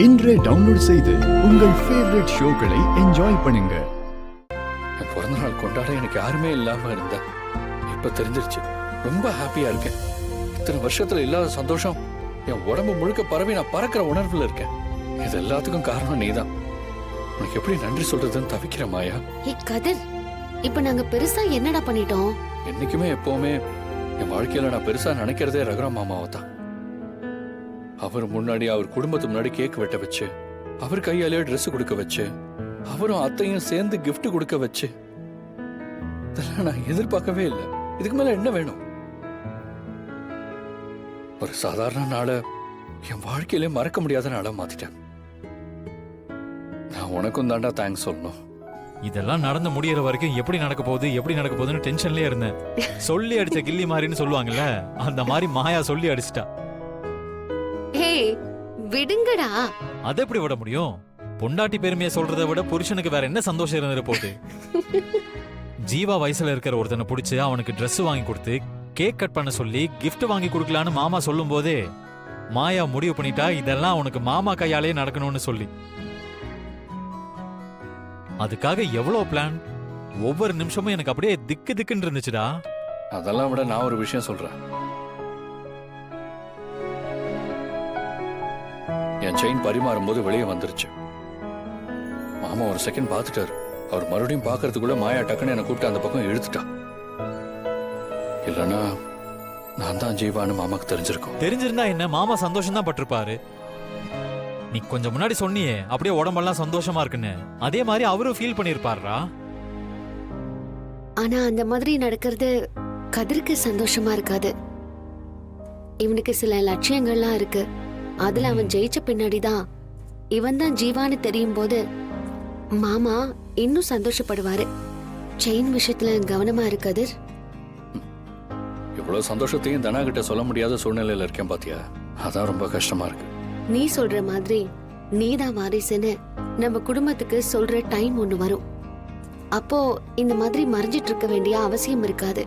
இன்றே டவுன்லோட் செய்து உங்கள் ஃபேவரட் ஷோக்களை என்ஜாய் பண்ணுங்க. என் பிறந்த நாள் கொண்டாட எனக்கு யாருமே இல்லாம இருந்தேன். இப்ப தெரிஞ்சிருச்சு. ரொம்ப ஹாப்பியா இருக்கேன். இத்தனை வருஷத்துல இல்லாத சந்தோஷம் என் உடம்பு முழுக்க பரவி நான் பறக்கிற உணர்வுல இருக்கேன். இது எல்லாத்துக்கும் காரணம் நீதான். உனக்கு எப்படி நன்றி சொல்றதுன்னு தவிக்கிற மாயா. கதிர், இப்ப நாங்க பெருசா என்னடா பண்ணிட்டோம்? என்னைக்குமே எப்பவுமே என் வாழ்க்கையில நான் பெருசா நினைக்கிறதே ரகுராம் மாமாவை தான். அவர் முன்னாடி அவர் குடும்பத்து முன்னாடி கேக் வெட்ட வச்சு, அவர் கையாலே ட்ரெஸ் கொடுக்க வச்சு, அவரும் அத்தையும் சேர்ந்து கிஃப்ட் கொடுக்க வச்சு, இதெல்லாம் நான் எதிர்பார்க்கவே இல்லை. இதுக்கு மேல என்ன வேணும்? ஒரு சாதாரண நாளை என் வாழ்க்கையிலே மறக்க முடியாத நாளா மாத்திட்டேன். நான் உனக்கும் தாண்டா தேங்க்ஸ் சொல்லணும். இதெல்லாம் நடந்து முடியற வரைக்கும் எப்படி நடக்க போகுதுன்னு டென்ஷன்லயே இருந்தேன். சொல்லி அடிச்ச கில்லி மாதிரின்னு சொல்லுவாங்கல்ல, அந்த மாதிரி மாயா சொல்லி அடிச்சிட்டா. விடுங்கடா. அதை எப்படி விட முடியும்? பொண்டாட்டி பெருமையை சொல்றதை விட புருஷனுக்கு வேற என்ன சந்தோஷம் இருந்துட்டு போகுது? ஜீவா வயசுல இருக்கிற ஒருத்தனை பிடிச்சு அவனுக்கு ட்ரெஸ் வாங்கி கொடுத்து கேக் கட் பண்ண சொல்லி கிஃப்ட் வாங்கி கொடுக்கலான்னு மாமா சொல்லும் போதே மாயா முடிவு பண்ணிட்டா இதெல்லாம் உனக்கு மாமா கையாலே நடக்கணும்னு சொல்லி. அதுக்காக எவ்வளவு பிளான், ஒவ்வொரு நிமிஷமும் எனக்கு அப்படியே திக்கு திக்குன்னு இருந்துச்சுடா. அதெல்லாம் விட நான் ஒரு விஷயம் சொல்றேன். என் செயின் பரிமாறும் போது வெளியே வந்துருச்சு. மாமா ஒரு செகண்ட் பார்த்துட்டாரு. அவர் மறுபடியும் பார்க்கறதுக்குள்ள மாயா டக்குன்னு என்னை கூப்பிட்டு அந்த பக்கம் இழுத்துட்டா. இல்லைன்னா நான் தான் ஜீவான்னு மாமாக்கு தெரிஞ்சிருக்கும். தெரிஞ்சிருந்தா என்ன, மாமா சந்தோஷம் தான் பட்டிருப்பாரு. நீ கொஞ்சம் முன்னாடி சொன்னியே அப்படியே உடம்பெல்லாம் சந்தோஷமா இருக்குன்னு, அதே மாதிரி அவரும் ஃபீல் பண்ணிருப்பாருடா. ஆனா அந்த மாதிரி நடக்கிறது கதிருக்கு சந்தோஷமா இருக்காது. இவனுக்கு சில லட்சியங்கள்லாம் இருக்கு. அதுல அவன் ஜெயிச்ச பின்னாடிதான் இவன் தான் ஜீவான்னு தெரியும் போது மாமா இன்னும் சந்தோஷப்படுவாரு. செயின் விஷயத்துல கவனமா இருக்காது. இவ்வளவு சந்தோஷத்தையும் தனா கிட்ட சொல்ல முடியாத சூழ்நிலையில இருக்கேன் பாத்தியா. அதான் ரொம்ப கஷ்டமா இருக்கு. நீ சொல்ற மாதிரி நீதான் வாரிசுன்னு நம்ம குடும்பத்துக்கு சொல்ற டைம் ஒண்ணு வரும். அப்போ இந்த மாதிரி மறைஞ்சிட்டு இருக்க வேண்டிய அவசியம் இருக்காது.